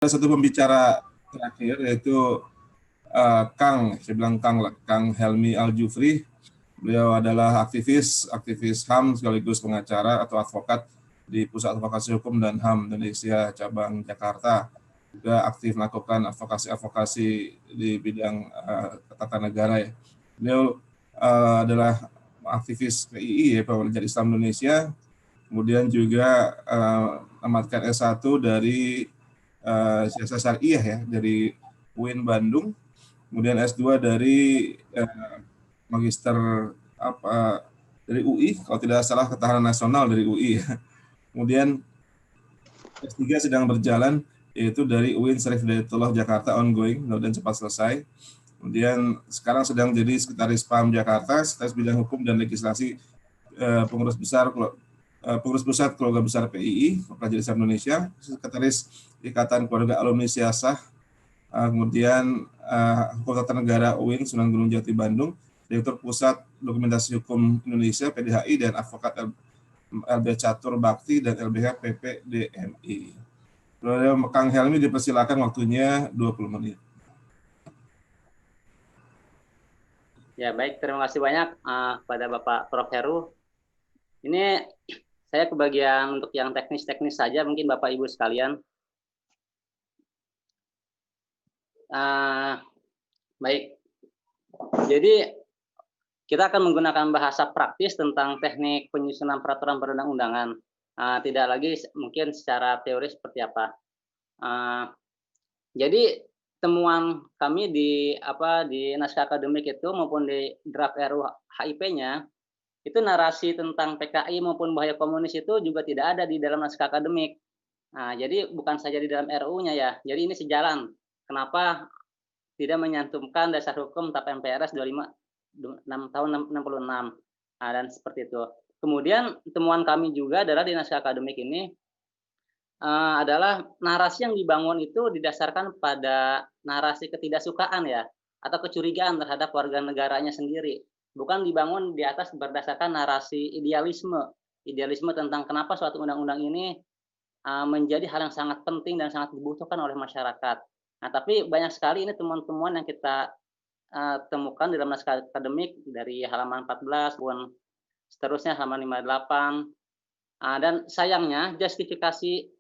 Ada satu pembicara terakhir yaitu saya bilang Kang Helmi Al-Jufri. Beliau adalah aktivis HAM sekaligus pengacara atau advokat di Pusat Advokasi Hukum dan HAM Indonesia cabang Jakarta. Juga aktif melakukan advokasi di bidang tata negara ya. Beliau adalah aktivis PII ya, Perwakilan Islam Indonesia. Kemudian juga tamatkan S1 dari Siasat Syariah ya dari UIN Bandung, kemudian S2 dari Magister dari UI, kalau tidak salah Ketahanan Nasional dari UI. Kemudian S3 sedang berjalan yaitu dari UIN Syarif Hidayatullah Jakarta ongoing, mudah-mudahan cepat selesai. Kemudian sekarang sedang jadi Sekretaris PAM Jakarta, Sekretaris Bidang Hukum dan Legislasi Pengurus Pusat Keluarga Besar PII, Perwakilan Islam Indonesia, Sekretaris Ikatan Keluarga Alumni Siasah, kemudian Hukum Tata Negara UIN Sunan Gunung Jati Bandung, Direktur Pusat Dokumentasi Hukum Indonesia PDHI, dan Advokat LB Catur Bakti dan LBH PPDMI. Kang Helmi dipersilakan, waktunya 20 menit. Ya, baik, terima kasih banyak kepada Bapak Prof. Heru. Ini saya kebagian untuk yang teknis-teknis saja, mungkin Bapak Ibu sekalian. Baik, jadi kita akan menggunakan bahasa praktis tentang teknik penyusunan peraturan perundang-undangan. Tidak lagi mungkin secara teori seperti apa. Jadi temuan kami di naskah akademik itu maupun di draft RUU HIP-nya, itu narasi tentang PKI maupun bahaya komunis itu juga tidak ada di dalam naskah akademik. Jadi bukan saja di dalam RUU-nya ya. Jadi ini sejalan. Kenapa tidak menyantumkan dasar hukum TAP MPRS 25 tahun 66 dan seperti itu. Kemudian temuan kami juga adalah di naskah akademik ini adalah narasi yang dibangun itu didasarkan pada narasi ketidaksukaan ya, atau kecurigaan terhadap warga negaranya sendiri. Bukan dibangun di atas berdasarkan narasi idealisme tentang kenapa suatu undang-undang ini menjadi hal yang sangat penting dan sangat dibutuhkan oleh masyarakat. Nah, tapi banyak sekali ini temuan-temuan yang kita temukan dalam naskah akademik dari halaman 14 dan seterusnya halaman 58. Dan sayangnya justifikasi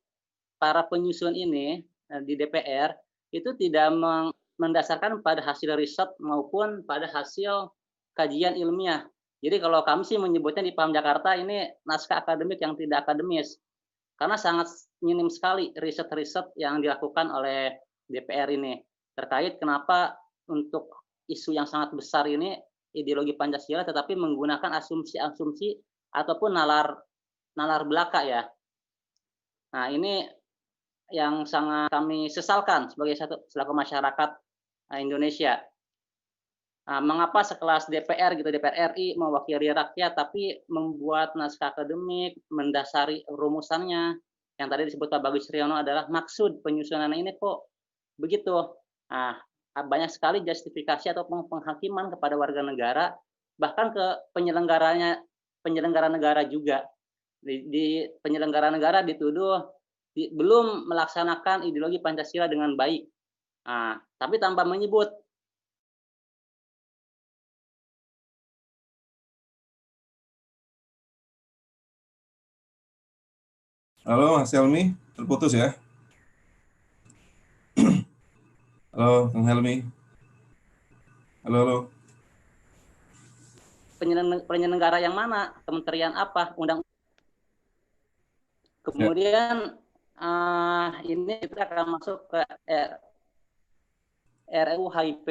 para penyusun ini di DPR itu tidak mendasarkan pada hasil riset maupun pada hasil kajian ilmiah. Jadi kalau kami sih menyebutnya di PAM Jakarta ini naskah akademik yang tidak akademis, karena sangat minim sekali riset-riset yang dilakukan oleh DPR ini terkait kenapa untuk isu yang sangat besar ini ideologi Pancasila tetapi menggunakan asumsi-asumsi ataupun nalar belaka ya. Nah, ini yang sangat kami sesalkan sebagai selaku masyarakat Indonesia. Mengapa sekelas DPR DPR RI mewakili rakyat tapi membuat naskah akademik mendasari rumusannya yang tadi disebut Pak Bagus Riono adalah maksud penyusunan ini kok begitu. Banyak sekali justifikasi atau penghakiman kepada warga negara, bahkan ke penyelenggara negara juga. Di penyelenggara negara dituduh belum melaksanakan ideologi Pancasila dengan baik. Tapi tanpa menyebut. Halo Mas Helmi, terputus ya? Halo Kang Helmi. Halo. Penyelenggara yang mana? Kementerian apa? Kemudian ini kita akan masuk ke RUU HIP.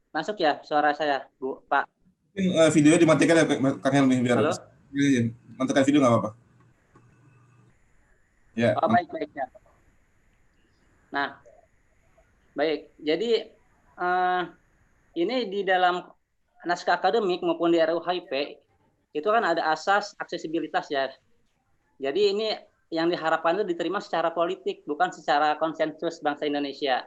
Masuk ya suara saya, Bu, Pak? Videonya dimatikan ya Kang Helmi biar. Halo? Matikan video nggak apa-apa. Ya. Baik ya. Nah, baik. Jadi ini di dalam naskah akademik maupun di RUU HIP itu kan ada asas aksesibilitas ya. Jadi ini yang diharapkan itu diterima secara politik, bukan secara konsensus bangsa Indonesia.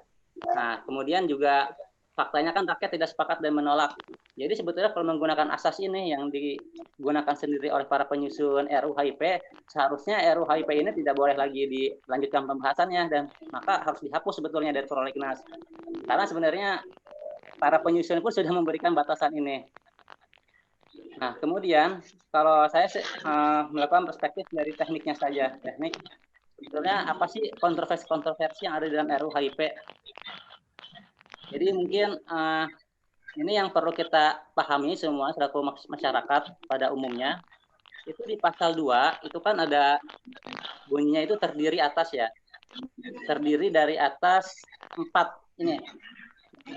Nah, kemudian juga faktanya kan rakyat tidak sepakat dan menolak. Jadi sebetulnya kalau menggunakan asas ini yang digunakan sendiri oleh para penyusun RUU HIP, seharusnya RUU HIP ini tidak boleh lagi dilanjutkan pembahasannya dan maka harus dihapus sebetulnya dari prolegnas. Karena sebenarnya para penyusun pun sudah memberikan batasan ini. Nah, kemudian kalau saya melakukan perspektif dari tekniknya saja. Teknik sebetulnya apa sih kontroversi-kontroversi yang ada di dalam RUU HIP? Jadi mungkin ini yang perlu kita pahami semua selaku masyarakat pada umumnya. Itu di pasal 2 itu kan ada bunyinya itu terdiri atas ya. Terdiri dari atas 4 ini.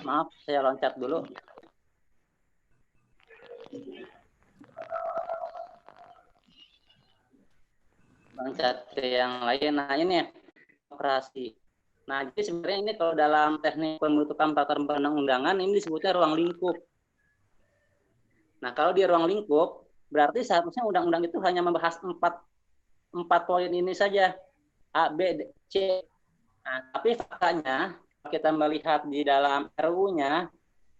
Maaf, saya loncat dulu. Loncat ke yang lain. Nah, ini operasi. Nah, jadi sebenarnya ini kalau dalam teknik pembentukan peraturan perundang-undangan ini disebutnya ruang lingkup. Nah, kalau di ruang lingkup berarti seharusnya undang-undang itu hanya membahas 4 poin ini saja, A, B, C. Nah, tapi faktanya kita melihat di dalam RUU-nya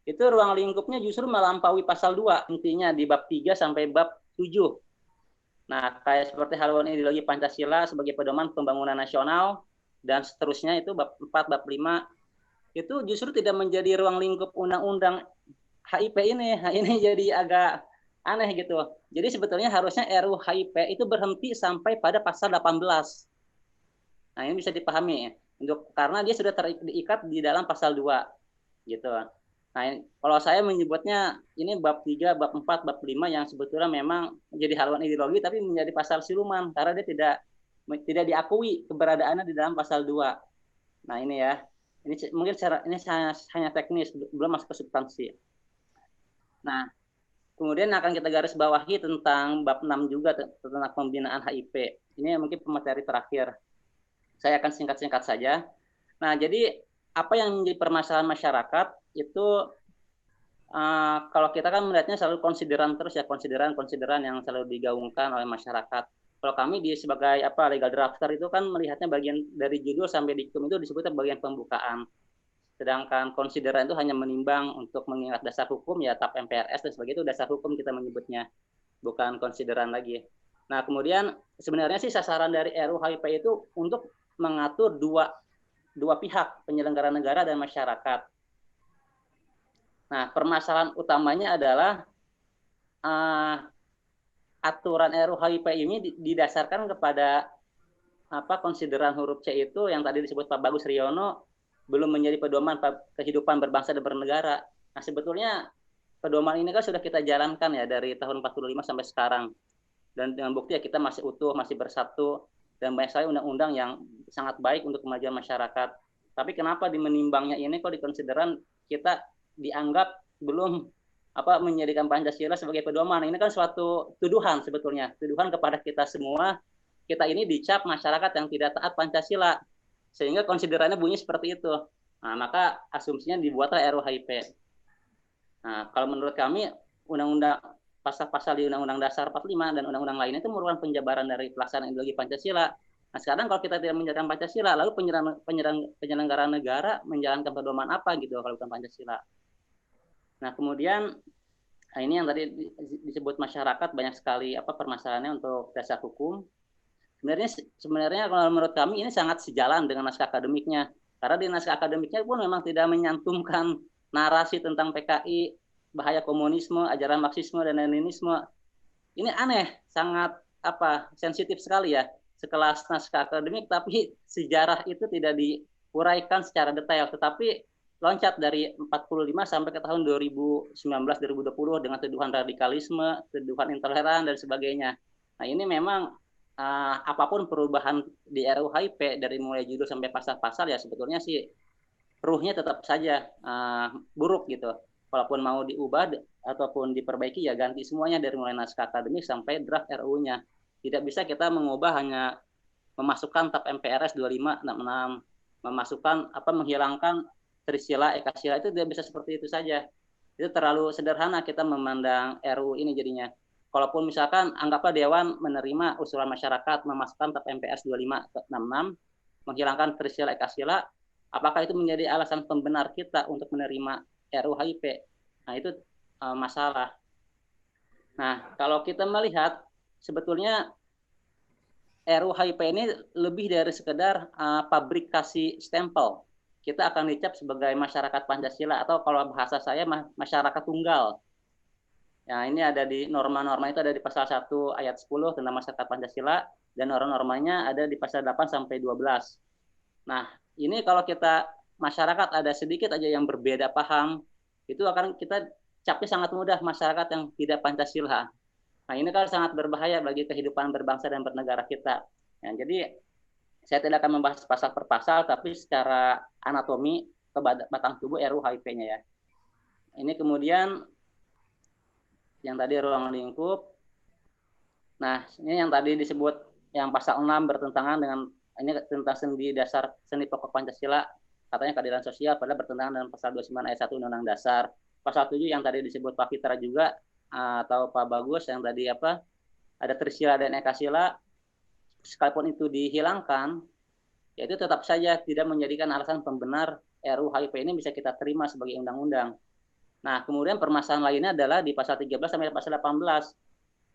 itu ruang lingkupnya justru melampaui pasal 2 intinya di bab 3 sampai bab 7. Nah, kayak seperti haluan ideologi Pancasila sebagai pedoman pembangunan nasional dan seterusnya itu bab 4, bab 5 itu justru tidak menjadi ruang lingkup undang-undang HIP ini. Nah, ini jadi agak aneh gitu. Jadi sebetulnya harusnya RUU HIP itu berhenti sampai pada pasal 18. Nah, ini bisa dipahami ya. Karena dia sudah terikat di dalam pasal 2 gitu. Nah, kalau saya menyebutnya ini bab 3, bab 4, bab 5 yang sebetulnya memang menjadi haluan ideologi tapi menjadi pasal siluman karena dia tidak diakui keberadaannya di dalam pasal 2. Nah, ini ya. Ini mungkin ini hanya teknis, belum masuk ke substansi. Nah, kemudian akan kita garis bawahi tentang bab 6 juga tentang pembinaan HIP. Ini mungkin materi terakhir. Saya akan singkat-singkat saja. Nah, jadi apa yang menjadi permasalahan masyarakat itu kalau kita kan melihatnya selalu konsideran terus ya, konsideran yang selalu digaungkan oleh masyarakat. Kalau kami sebagai legal drafter itu kan melihatnya bagian dari judul sampai diktum itu disebutnya bagian pembukaan. Sedangkan konsideran itu hanya menimbang untuk mengingat dasar hukum ya TAP MPRS dan sebagainya, itu dasar hukum kita menyebutnya, bukan konsideran lagi. Nah, kemudian sebenarnya sih sasaran dari RUU HIP itu untuk mengatur dua pihak, penyelenggara negara dan masyarakat. Nah, permasalahan utamanya adalah aturan RUU HIP ini didasarkan kepada konsideran huruf C itu yang tadi disebut Pak Bagus Riono belum menjadi pedoman kehidupan berbangsa dan bernegara. Nah, sebetulnya pedoman ini kan sudah kita jalankan ya dari tahun 45 sampai sekarang. Dan dengan bukti ya kita masih utuh, masih bersatu, dan banyak sekali undang-undang yang sangat baik untuk kemajuan masyarakat. Tapi kenapa di menimbangnya ini kok dikonsideran kita dianggap belum menjadikan Pancasila sebagai pedoman? Ini kan suatu tuduhan sebetulnya, tuduhan kepada kita semua. Kita ini dicap masyarakat yang tidak taat Pancasila, sehingga konsiderannya bunyi seperti itu. Nah, maka asumsinya dibuatlah RUU HIP. Nah, kalau menurut kami undang-undang pasal-pasal di Undang-Undang Dasar 45 dan undang-undang lainnya itu merupakan penjabaran dari pelaksanaan ideologi Pancasila. Nah, sekarang kalau kita tidak menjalankan Pancasila, lalu penyelenggara negara menjalankan pedoman apa gitu kalau bukan Pancasila. Nah, kemudian ini yang tadi disebut masyarakat banyak sekali permasalahannya untuk dasar hukum. Sebenarnya kalau menurut kami ini sangat sejalan dengan naskah akademiknya. Karena di naskah akademiknya pun memang tidak menyantumkan narasi tentang PKI, bahaya komunisme, ajaran Marxisme dan Leninisme. Ini aneh, sangat sensitif sekali ya. Sekelas naskah akademik, tapi sejarah itu tidak diuraikan secara detail. Tetapi loncat dari 45 sampai ke tahun 2019-2020 dengan tuduhan radikalisme, tuduhan intoleran dan sebagainya. Nah, ini memang apapun perubahan di RUU HIP dari mulai judul sampai pasal-pasal ya sebetulnya sih ruhnya tetap saja buruk gitu. Walaupun mau diubah ataupun diperbaiki ya ganti semuanya dari mulai naskah akademik sampai draft RUU-nya. Tidak bisa kita mengubah hanya memasukkan TAP MPRS 2566, memasukkan menghilangkan Trisila, Ekasila, itu tidak bisa seperti itu saja. Itu terlalu sederhana kita memandang RUU ini jadinya. Kalaupun misalkan anggaplah Dewan menerima usulan masyarakat memasukkan TAP MPRS 2566, menghilangkan Trisila, Ekasila, apakah itu menjadi alasan pembenar kita untuk menerima RUU HIP? Nah, itu masalah. Nah, kalau kita melihat sebetulnya RUU HIP ini lebih dari sekedar pabrikasi stempel. Kita akan dicap sebagai masyarakat Pancasila atau kalau bahasa saya masyarakat tunggal. Ya, ini ada di norma-norma itu ada di pasal 1 ayat 10 tentang masyarakat Pancasila dan norma-normanya ada di pasal 8 sampai 12. Nah, ini kalau kita masyarakat ada sedikit aja yang berbeda paham, itu akan kita capnya sangat mudah masyarakat yang tidak Pancasila. Nah, ini kan sangat berbahaya bagi kehidupan berbangsa dan bernegara kita. Ya, jadi saya tidak akan membahas pasal per pasal, tapi secara anatomi ke batang tubuh RUU HIP-nya ya. Ini kemudian yang tadi ruang lingkup. Nah, ini yang tadi disebut yang pasal 6 bertentangan dengan ini tentang sendi dasar seni pokok Pancasila, katanya keadilan sosial, padahal bertentangan dengan pasal 29 ayat 1 Undang-Undang Dasar. Pasal 7 yang tadi disebut Pak Fitra juga atau Pak Bagus yang tadi ada Trisila dan Ekasila, sekalipun itu dihilangkan, yaitu tetap saja tidak menjadikan alasan pembenar RUU HIP ini bisa kita terima sebagai undang-undang. Nah, kemudian permasalahan lainnya adalah di pasal 13 sampai pasal 18.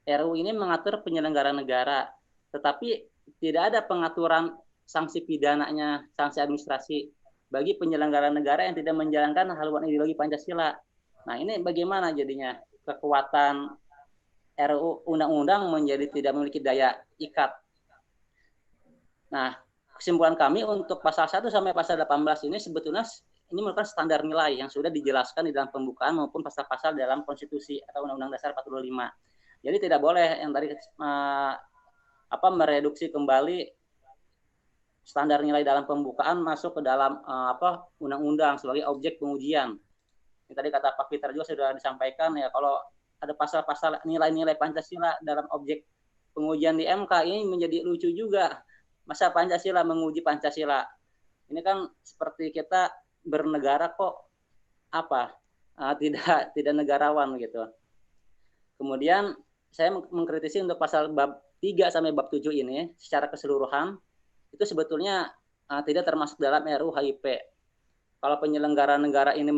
RUU ini mengatur penyelenggara negara, tetapi tidak ada pengaturan sanksi pidananya, sanksi administrasi bagi penyelenggara negara yang tidak menjalankan haluan ideologi Pancasila. Nah, ini bagaimana jadinya kekuatan RUU undang-undang menjadi tidak memiliki daya ikat. Nah, kesimpulan kami untuk pasal 1 sampai pasal 18 ini sebetulnya ini merupakan standar nilai yang sudah dijelaskan di dalam pembukaan maupun pasal-pasal dalam konstitusi atau Undang-Undang Dasar 45. Jadi tidak boleh yang tadi mereduksi kembali standar nilai dalam pembukaan masuk ke dalam undang-undang sebagai objek pengujian. Yang tadi kata Pak Peter juga sudah disampaikan ya, kalau ada pasal-pasal nilai-nilai Pancasila dalam objek pengujian di MK ini menjadi lucu juga. Masa Pancasila menguji Pancasila? Ini kan seperti kita bernegara kok tidak negarawan gitu. Kemudian saya mengkritisi untuk pasal bab 3 sampai bab 7 ini secara keseluruhan itu sebetulnya tidak termasuk dalam RUU HIP. Kalau penyelenggara negara ini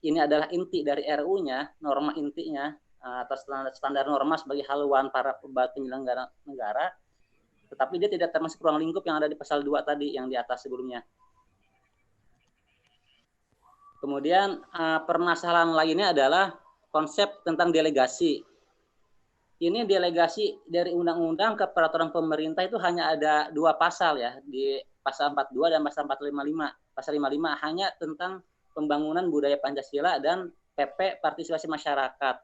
ini adalah inti dari RU-nya, norma intinya atau standar norma sebagai haluan para penyelenggara negara, tetapi dia tidak termasuk ruang lingkup yang ada di pasal 2 tadi yang di atas sebelumnya. Kemudian permasalahan lainnya adalah konsep tentang delegasi. Ini delegasi dari undang-undang ke peraturan pemerintah itu hanya ada 2 pasal ya, di pasal 42 dan pasal 455. Pasal 55 hanya tentang pembangunan budaya Pancasila dan PP partisipasi masyarakat.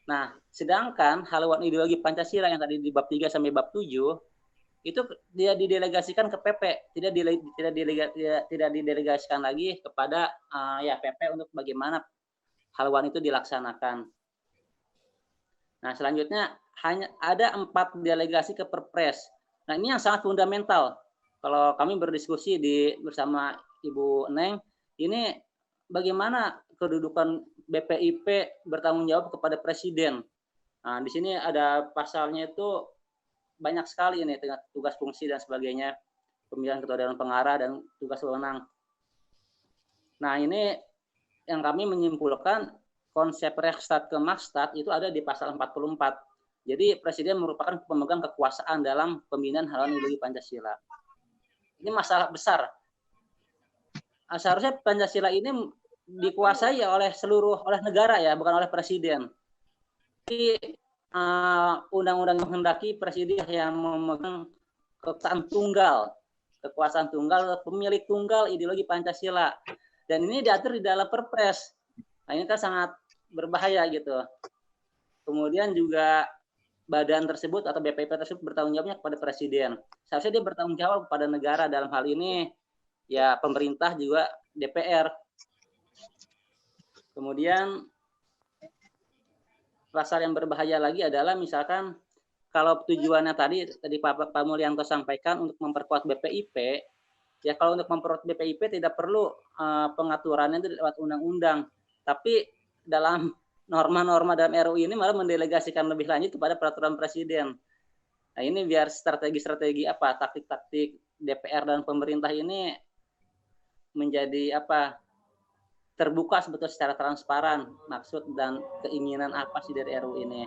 Nah, sedangkan haluan ideologi Pancasila yang tadi di bab 3 sampai bab 7 itu dia didelegasikan ke PP, tidak didelegasikan lagi kepada PP untuk bagaimana haluan itu dilaksanakan. Nah, selanjutnya hanya ada 4 delegasi ke Perpres. Nah, ini yang sangat fundamental. Kalau kami berdiskusi bersama Ibu Neng, ini bagaimana kedudukan BPIP bertanggung jawab kepada Presiden. Nah, di sini ada pasalnya itu banyak sekali ini dengan tugas fungsi dan sebagainya, pemilihan ketua dewan pengarah dan tugas wewenang. Nah, ini yang kami menyimpulkan konsep Rechtsstaat ke Machtsstaat itu ada di pasal 44. Jadi presiden merupakan pemegang kekuasaan dalam pembinaan haluan ideologi Pancasila. Ini masalah besar. Seharusnya Pancasila ini dikuasai oleh negara ya, bukan oleh presiden. Jadi undang-undang menghendaki presiden yang memegang kekuasaan tunggal, pemilik tunggal ideologi Pancasila. Dan ini diatur di dalam Perpres. Nah, ini kan sangat berbahaya gitu. Kemudian juga badan tersebut atau BPIP tersebut bertanggung jawabnya kepada presiden. Seharusnya dia bertanggung jawab kepada negara, dalam hal ini ya pemerintah juga DPR. Kemudian pasal yang berbahaya lagi adalah misalkan kalau tujuannya tadi Pak Mulyanto sampaikan untuk memperkuat BPIP, ya kalau untuk memperkuat BPIP tidak perlu pengaturannya itu lewat undang-undang, tapi dalam norma-norma dalam RUU ini malah mendelegasikan lebih lanjut kepada peraturan presiden. Nah, ini biar strategi-strategi taktik-taktik DPR dan pemerintah ini menjadi terbuka sebetulnya secara transparan maksud dan keinginan apa sih dari RUU ini.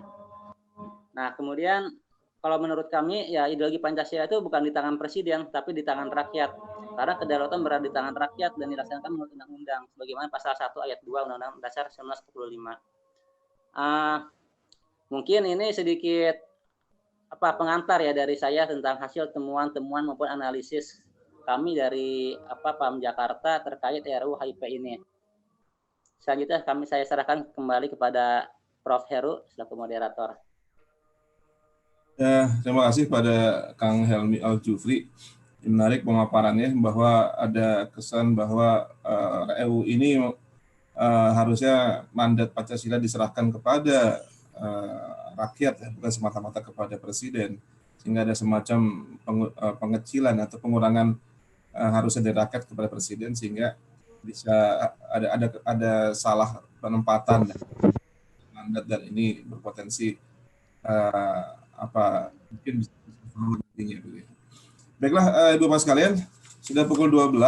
Nah, kemudian kalau menurut kami ya ideologi Pancasila itu bukan di tangan presiden tapi di tangan rakyat. Karena kedaulatan berada di tangan rakyat dan dilaksanakan menurut undang-undang sebagaimana pasal 1 ayat 2 Undang-Undang Dasar 1945. Mungkin ini sedikit pengantar ya dari saya tentang hasil temuan-temuan maupun analisis kami dari PAM Jakarta terkait RUU HIP ini. Selanjutnya saya serahkan kembali kepada Prof. Heru selaku moderator. Ya, terima kasih pada Kang Helmi Al-Jufri. Menarik pemaparannya bahwa ada kesan bahwa RUU ini harusnya mandat Pancasila diserahkan kepada rakyat, ya, bukan semata-mata kepada presiden, sehingga ada semacam pengecilan atau pengurangan harusnya dari rakyat kepada presiden, sehingga bisa ada salah penempatan mandat dan ini berpotensi mungkin bisa nantinya. Baiklah Ibu Mas sekalian, sudah pukul 12.